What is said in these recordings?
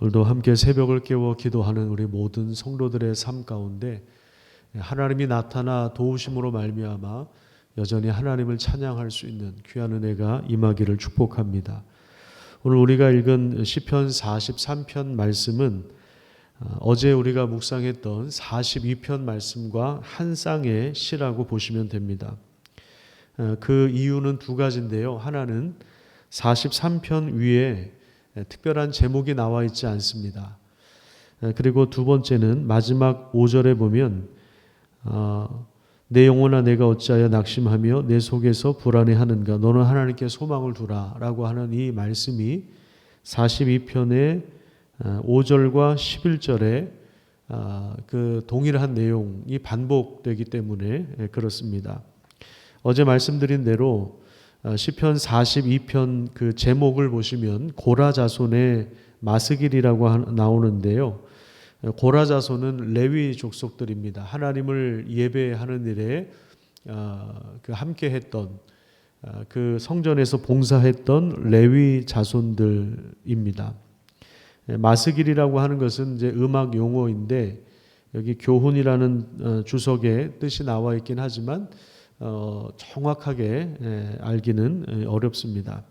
오늘도 함께 새벽을 깨워 기도하는 우리 모든 성도들의 삶 가운데 하나님이 나타나 도우심으로 말미암아 여전히 하나님을 찬양할 수 있는 귀한 은혜가 임하기를 축복합니다. 오늘 우리가 읽은 시편 43편 말씀은 어제 우리가 묵상했던 42편 말씀과 한 쌍의 시라고 보시면 됩니다. 그 이유는 두 가지인데요. 하나는 43편 위에 특별한 제목이 나와 있지 않습니다. 그리고 두 번째는 마지막 5절에 보면 내 영혼아 내가 어찌하여 낙심하며 내 속에서 불안해하는가 너는 하나님께 소망을 두라 라고 하는 이 말씀이 42편의 5절과 11절에 그 동일한 내용이 반복되기 때문에 그렇습니다. 어제 말씀드린 대로 시편 42편 그 제목을 보시면 고라 자손의 마스길이라고 나오는데요. 고라 자손은 레위 족속들입니다. 하나님을 예배하는 일에 그 함께했던 그 성전에서 봉사했던 레위 자손들입니다. 마스길이라고 하는 것은 이제 음악 용어인데 여기 교훈이라는 주석에 뜻이 나와 있긴 하지만 정확하게 알기는 어렵습니다.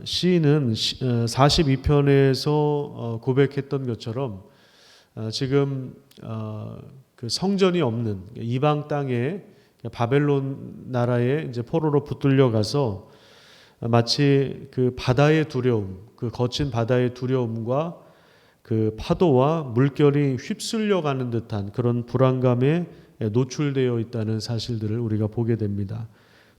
시인은 42편에서 고백했던 것처럼 지금 그 성전이 없는 이방 땅에 바벨론 나라에 이제 포로로 붙들려 가서 마치 그 바다의 두려움, 그 거친 바다의 두려움과 그 파도와 물결이 휩쓸려 가는 듯한 그런 불안감에 노출되어 있다는 사실들을 우리가 보게 됩니다.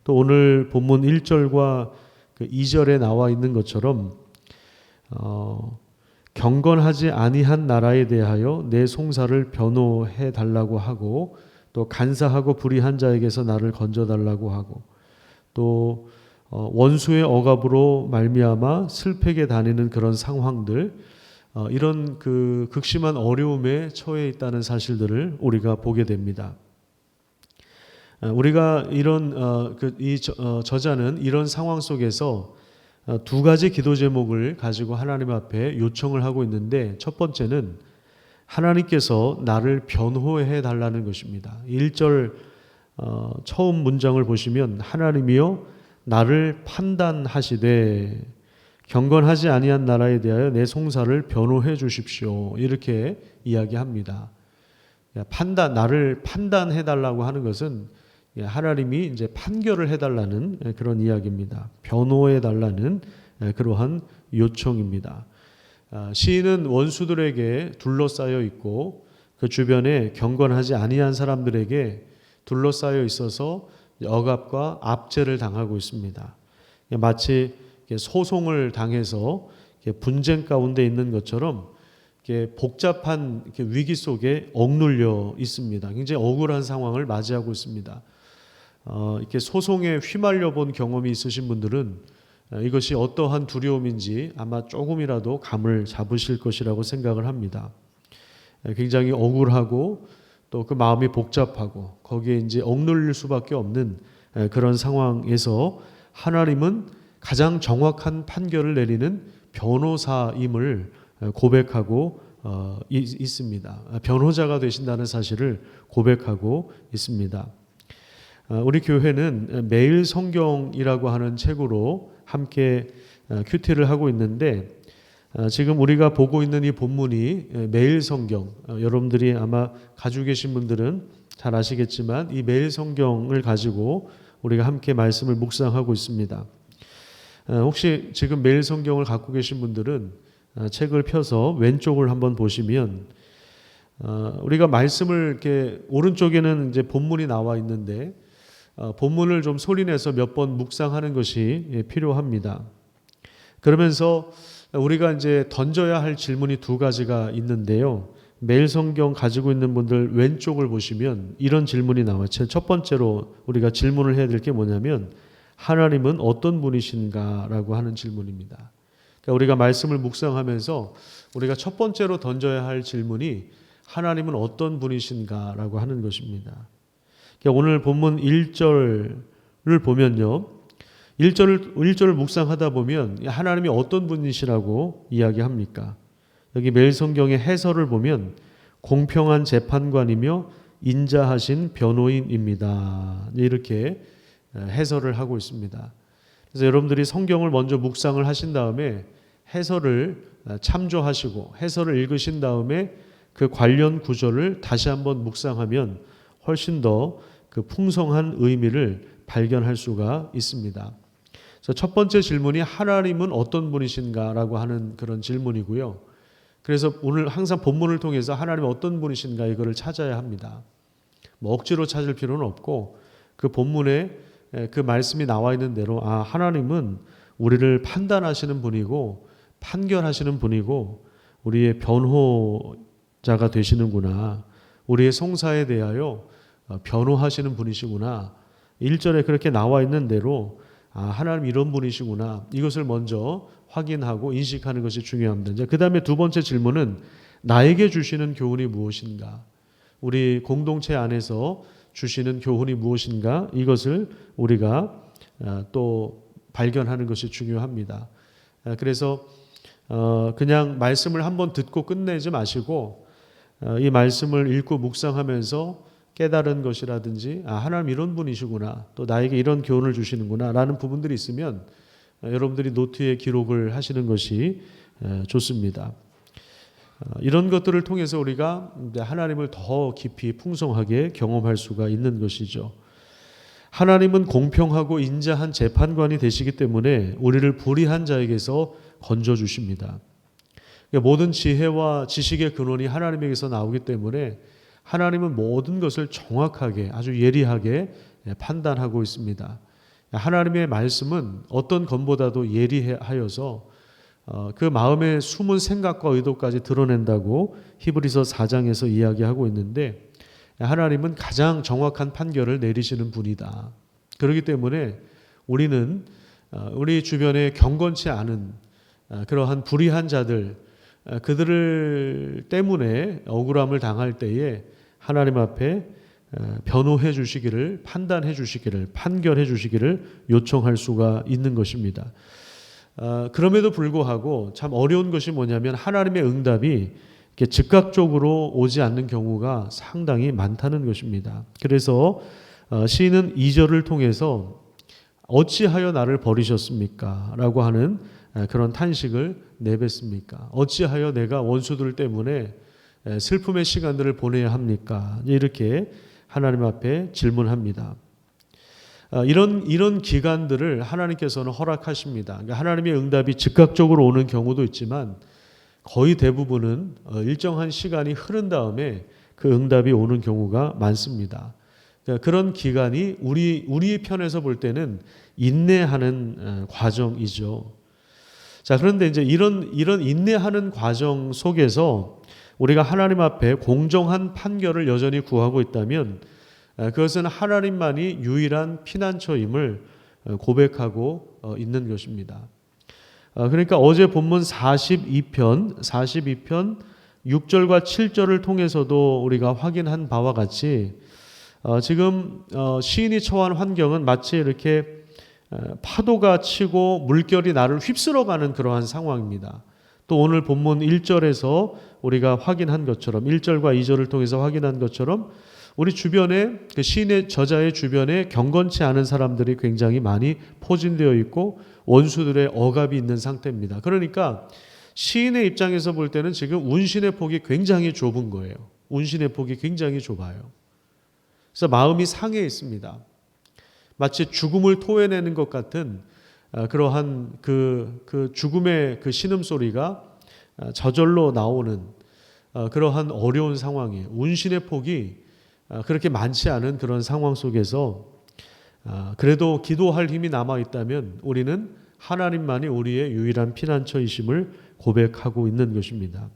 또 오늘 본문 1절과 그 2절에 나와 있는 것처럼 경건하지 아니한 나라에 대하여 내 송사를 변호해 달라고 하고 또 간사하고 불의한 자에게서 나를 건져 달라고 하고 또 원수의 억압으로 말미암아 슬프게 다니는 그런 상황들 이런 그 극심한 어려움에 처해 있다는 사실들을 우리가 보게 됩니다. 우리가 이런 저자는 이런 상황 속에서 두 가지 기도 제목을 가지고 하나님 앞에 요청을 하고 있는데 첫 번째는 하나님께서 나를 변호해 달라는 것입니다. 1절 처음 문장을 보시면 하나님이여 나를 판단하시되 경건하지 아니한 나라에 대하여 내 송사를 변호해 주십시오. 이렇게 이야기합니다. 나를 판단해 달라고 하는 것은 하나님이 이제 판결을 해 달라는 그런 이야기입니다. 변호해 달라는 그러한 요청입니다. 시인은 원수들에게 둘러싸여 있고 그 주변에 경건하지 아니한 사람들에게 둘러싸여 있어서 억압과 압제를 당하고 있습니다. 마치 소송을 당해서 분쟁 가운데 있는 것처럼 복잡한 위기 속에 억눌려 있습니다. 굉장히 억울한 상황을 맞이하고 있습니다. 이렇게 소송에 휘말려 본 경험이 있으신 분들은 이것이 어떠한 두려움인지 아마 조금이라도 감을 잡으실 것이라고 생각을 합니다. 굉장히 억울하고 또 그 마음이 복잡하고 거기에 이제 억눌릴 수밖에 없는 그런 상황에서 하나님은 가장 정확한 판결을 내리는 변호사임을 고백하고 있습니다. 변호자가 되신다는 사실을 고백하고 있습니다. 우리 교회는 매일 성경이라고 하는 책으로 함께 큐티를 하고 있는데 지금 우리가 보고 있는 이 본문이 매일 성경, 여러분들이 아마 가지고 계신 분들은 잘 아시겠지만 이 매일 성경을 가지고 우리가 함께 말씀을 묵상하고 있습니다. 혹시 지금 매일 성경을 갖고 계신 분들은 책을 펴서 왼쪽을 한번 보시면 우리가 말씀을 이렇게 오른쪽에는 이제 본문이 나와 있는데 본문을 좀 소리내서 몇 번 묵상하는 것이 필요합니다. 그러면서 우리가 이제 던져야 할 질문이 두 가지가 있는데요. 매일 성경 가지고 있는 분들 왼쪽을 보시면 이런 질문이 나와요. 첫 번째로 우리가 질문을 해야 될 게 뭐냐면 하나님은 어떤 분이신가라고 하는 질문입니다. 그러니까 우리가 말씀을 묵상하면서 우리가 첫 번째로 던져야 할 질문이 하나님은 어떤 분이신가라고 하는 것입니다. 그러니까 오늘 본문 1절을 보면요. 1절을 묵상하다 보면 하나님이 어떤 분이시라고 이야기합니까? 여기 매일 성경의 해설을 보면 공평한 재판관이며 인자하신 변호인입니다. 이렇게 해설을 하고 있습니다. 그래서 여러분들이 성경을 먼저 묵상을 하신 다음에 해설을 참조하시고 해설을 읽으신 다음에 그 관련 구절을 다시 한번 묵상하면 훨씬 더 그 풍성한 의미를 발견할 수가 있습니다. 그래서 첫 번째 질문이 하나님은 어떤 분이신가라고 하는 그런 질문이고요. 그래서 오늘 항상 본문을 통해서 하나님 어떤 분이신가 이거를 찾아야 합니다. 뭐 억지로 찾을 필요는 없고 그 본문에 그 말씀이 나와 있는 대로 하나님은 우리를 판단하시는 분이고 판결하시는 분이고 우리의 변호자가 되시는구나. 우리의 송사에 대하여 변호하시는 분이시구나. 1절에 그렇게 나와 있는 대로 하나님 이런 분이시구나. 이것을 먼저 확인하고 인식하는 것이 중요합니다. 그 다음에 두 번째 질문은 나에게 주시는 교훈이 무엇인가? 우리 공동체 안에서 주시는 교훈이 무엇인가? 이것을 우리가 또 발견하는 것이 중요합니다. 그래서 그냥 말씀을 한번 듣고 끝내지 마시고 이 말씀을 읽고 묵상하면서 깨달은 것이라든지 하나님 이런 분이시구나, 또 나에게 이런 교훈을 주시는구나 라는 부분들이 있으면 여러분들이 노트에 기록을 하시는 것이 좋습니다. 이런 것들을 통해서 우리가 하나님을 더 깊이 풍성하게 경험할 수가 있는 것이죠. 하나님은 공평하고 인자한 재판관이 되시기 때문에 우리를 불의한 자에게서 건져주십니다. 모든 지혜와 지식의 근원이 하나님에게서 나오기 때문에 하나님은 모든 것을 정확하게 아주 예리하게 판단하고 있습니다. 하나님의 말씀은 어떤 것보다도 예리하여서 그 마음의 숨은 생각과 의도까지 드러낸다고 히브리서 4장에서 이야기하고 있는데 하나님은 가장 정확한 판결을 내리시는 분이다. 그렇기 때문에 우리는 우리 주변에 경건치 않은 그러한 불의한 자들 그들을 때문에 억울함을 당할 때에 하나님 앞에 변호해 주시기를, 판단해 주시기를, 판결해 주시기를 요청할 수가 있는 것입니다. 그럼에도 불구하고 참 어려운 것이 뭐냐면 하나님의 응답이 즉각적으로 오지 않는 경우가 상당히 많다는 것입니다. 그래서 시인은 2절을 통해서 어찌하여 나를 버리셨습니까? 라고 하는 그런 탄식을 내뱉습니까? 어찌하여 내가 원수들 때문에 슬픔의 시간들을 보내야 합니까? 이렇게 하나님 앞에 질문합니다. 이런 기간들을 하나님께서는 허락하십니다. 그러니까 하나님의 응답이 즉각적으로 오는 경우도 있지만 거의 대부분은 일정한 시간이 흐른 다음에 그 응답이 오는 경우가 많습니다. 그러니까 그런 기간이 우리 편에서 볼 때는 인내하는 과정이죠. 자, 그런데 이제 이런 인내하는 과정 속에서 우리가 하나님 앞에 공정한 판결을 여전히 구하고 있다면 그것은 하나님만이 유일한 피난처임을 고백하고 있는 것입니다. 그러니까 어제 본문 42편 6절과 7절을 통해서도 우리가 확인한 바와 같이 지금 시인이 처한 환경은 마치 이렇게 파도가 치고 물결이 나를 휩쓸어가는 그러한 상황입니다. 또 오늘 본문 1절에서 우리가 확인한 것처럼 1절과 2절을 통해서 확인한 것처럼 우리 주변에 그 시인의 저자의 주변에 경건치 않은 사람들이 굉장히 많이 포진되어 있고 원수들의 억압이 있는 상태입니다. 그러니까 시인의 입장에서 볼 때는 지금 운신의 폭이 굉장히 좁은 거예요. 운신의 폭이 굉장히 좁아요. 그래서 마음이 상해 있습니다. 마치 죽음을 토해내는 것 같은 그러한 그 죽음의 그 신음소리가 저절로 나오는 그러한 어려운 상황이에요. 운신의 폭이 그렇게 많지 않은 그런 상황 속에서 그래도 기도할 힘이 남아있다면 우리는 하나님만이 우리의 유일한 피난처이심을 고백하고 있는 것입니다.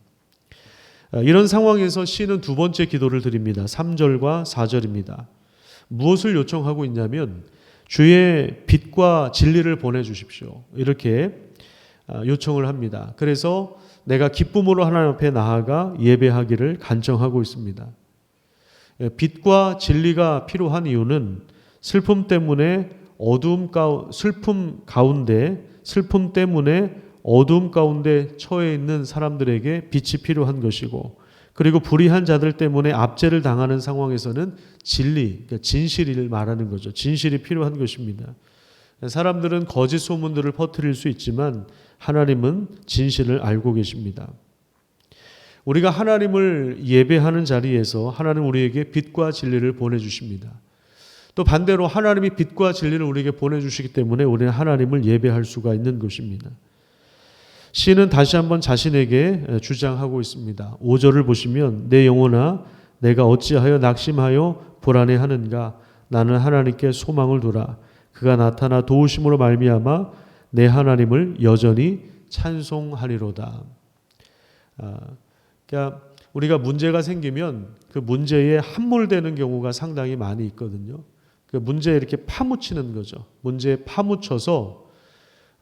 이런 상황에서 시는 두 번째 기도를 드립니다. 3절과 4절입니다. 무엇을 요청하고 있냐면 주의 빛과 진리를 보내주십시오. 이렇게 요청을 합니다. 그래서 내가 기쁨으로 하나님 앞에 나아가 예배하기를 간청하고 있습니다. 빛과 진리가 필요한 이유는 슬픔 때문에 슬픔 때문에 어두움 가운데 처해 있는 사람들에게 빛이 필요한 것이고, 그리고 불의한 자들 때문에 압제를 당하는 상황에서는 그러니까 진실을 말하는 거죠. 진실이 필요한 것입니다. 사람들은 거짓 소문들을 퍼뜨릴 수 있지만 하나님은 진실을 알고 계십니다. 우리가 하나님을 예배하는 자리에서 하나님 우리에게 빛과 진리를 보내주십니다. 또 반대로 하나님이 빛과 진리를 우리에게 보내주시기 때문에 우리는 하나님을 예배할 수가 있는 것입니다. 시인은 다시 한번 자신에게 주장하고 있습니다. 5절을 보시면 내 영혼아 내가 어찌하여 낙심하여 불안해하는가. 나는 하나님께 소망을 두라. 그가 나타나 도우심으로 말미암아 내 하나님을 여전히 찬송하리로다. 그러니까 우리가 문제가 생기면 그 문제에 함몰되는 경우가 상당히 많이 있거든요. 그 문제에 이렇게 파묻히는 거죠. 문제에 파묻혀서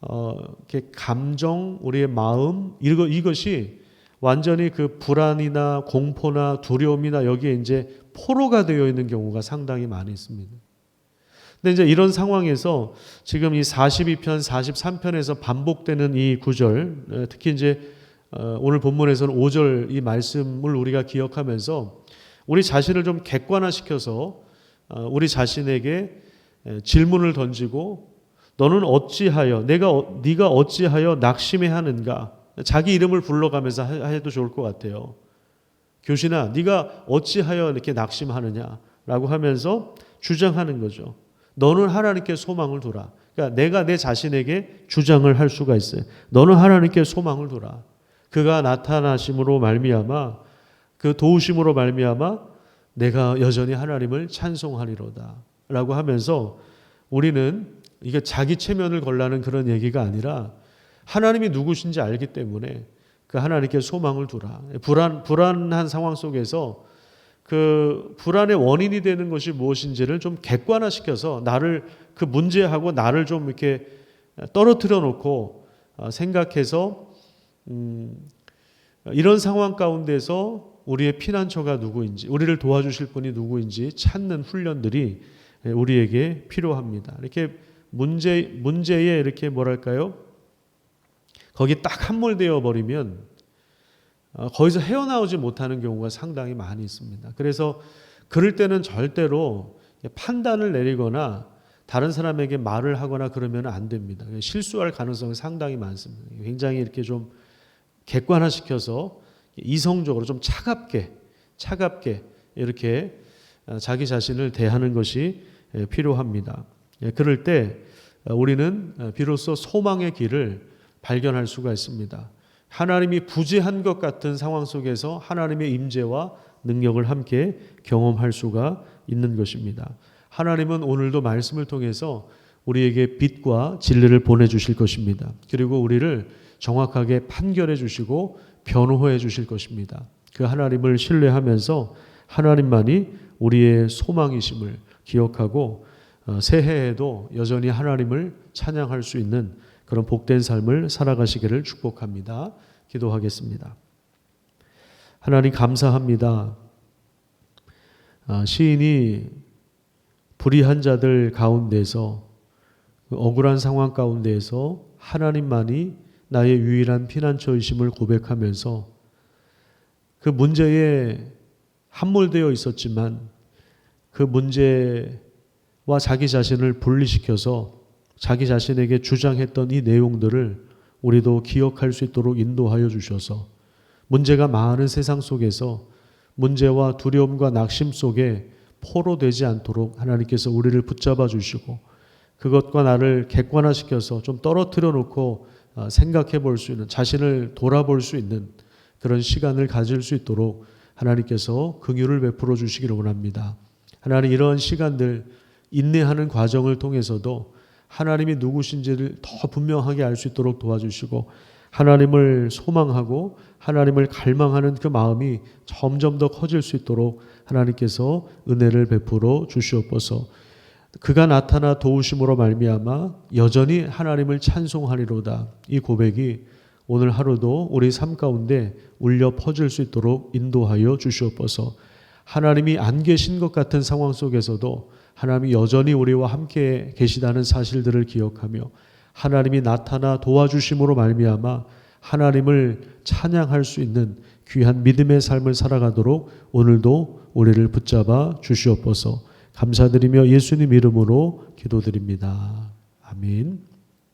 이렇게 감정, 우리의 마음 이것이 완전히 그 불안이나 공포나 두려움이나 여기에 이제 포로가 되어 있는 경우가 상당히 많이 있습니다. 근데 이제 이런 상황에서 지금 이 42편, 43편에서 반복되는 이 구절, 특히 이제 오늘 본문에서는 5절 이 말씀을 우리가 기억하면서 우리 자신을 좀 객관화시켜서 우리 자신에게 질문을 던지고 너는 어찌하여 네가 어찌하여 낙심해하는가. 자기 이름을 불러가면서 해도 좋을 것 같아요. 교신아, 네가 어찌하여 이렇게 낙심하느냐라고 하면서 주장하는 거죠. 너는 하나님께 소망을 두라. 그러니까 내가 내 자신에게 주장을 할 수가 있어요. 너는 하나님께 소망을 두라. 그가 나타나심으로 말미암아 그 도우심으로 말미암아 내가 여전히 하나님을 찬송하리로다 라고 하면서 우리는 이게 자기 체면을 걸라는 그런 얘기가 아니라 하나님이 누구신지 알기 때문에 그 하나님께 소망을 두라. 불안한 상황 속에서 그 불안의 원인이 되는 것이 무엇인지를 좀 객관화시켜서 나를 그 문제하고 나를 좀 이렇게 떨어뜨려 놓고 생각해서 이런 상황 가운데서 우리의 피난처가 누구인지, 우리를 도와주실 분이 누구인지 찾는 훈련들이 우리에게 필요합니다. 이렇게 문제에 이렇게 뭐랄까요? 거기 딱 함몰되어 버리면 거기서 헤어나오지 못하는 경우가 상당히 많이 있습니다. 그래서 그럴 때는 절대로 판단을 내리거나 다른 사람에게 말을 하거나 그러면 안 됩니다. 실수할 가능성이 상당히 많습니다. 굉장히 이렇게 좀 객관화시켜서 이성적으로 좀 차갑게 이렇게 자기 자신을 대하는 것이 필요합니다. 그럴 때 우리는 비로소 소망의 길을 발견할 수가 있습니다. 하나님이 부재한 것 같은 상황 속에서 하나님의 임재와 능력을 함께 경험할 수가 있는 것입니다. 하나님은 오늘도 말씀을 통해서 우리에게 빛과 진리를 보내주실 것입니다. 그리고 우리를 정확하게 판결해 주시고 변호해 주실 것입니다. 그 하나님을 신뢰하면서 하나님만이 우리의 소망이심을 기억하고 새해에도 여전히 하나님을 찬양할 수 있는 그런 복된 삶을 살아가시기를 축복합니다. 기도하겠습니다. 하나님 감사합니다. 시인이 불의한 자들 가운데서 억울한 상황 가운데에서 하나님만이 나의 유일한 피난처이심을 고백하면서 그 문제에 함몰되어 있었지만 그 문제와 자기 자신을 분리시켜서 자기 자신에게 주장했던 이 내용들을 우리도 기억할 수 있도록 인도하여 주셔서 문제가 많은 세상 속에서 문제와 두려움과 낙심 속에 포로되지 않도록 하나님께서 우리를 붙잡아 주시고 그것과 나를 객관화시켜서 좀 떨어뜨려 놓고 생각해 볼 수 있는, 자신을 돌아볼 수 있는 그런 시간을 가질 수 있도록 하나님께서 긍휼을 베풀어 주시기를 원합니다. 하나님, 이러한 시간들 인내하는 과정을 통해서도 하나님이 누구신지를 더 분명하게 알 수 있도록 도와주시고 하나님을 소망하고 하나님을 갈망하는 그 마음이 점점 더 커질 수 있도록 하나님께서 은혜를 베풀어 주시옵소서. 그가 나타나 도우심으로 말미암아 여전히 하나님을 찬송하리로다. 이 고백이 오늘 하루도 우리 삶 가운데 울려 퍼질 수 있도록 인도하여 주시옵소서. 하나님이 안 계신 것 같은 상황 속에서도 하나님이 여전히 우리와 함께 계시다는 사실들을 기억하며 하나님이 나타나 도와주심으로 말미암아 하나님을 찬양할 수 있는 귀한 믿음의 삶을 살아가도록 오늘도 우리를 붙잡아 주시옵소서. 감사드리며 예수님 이름으로 기도드립니다. 아멘.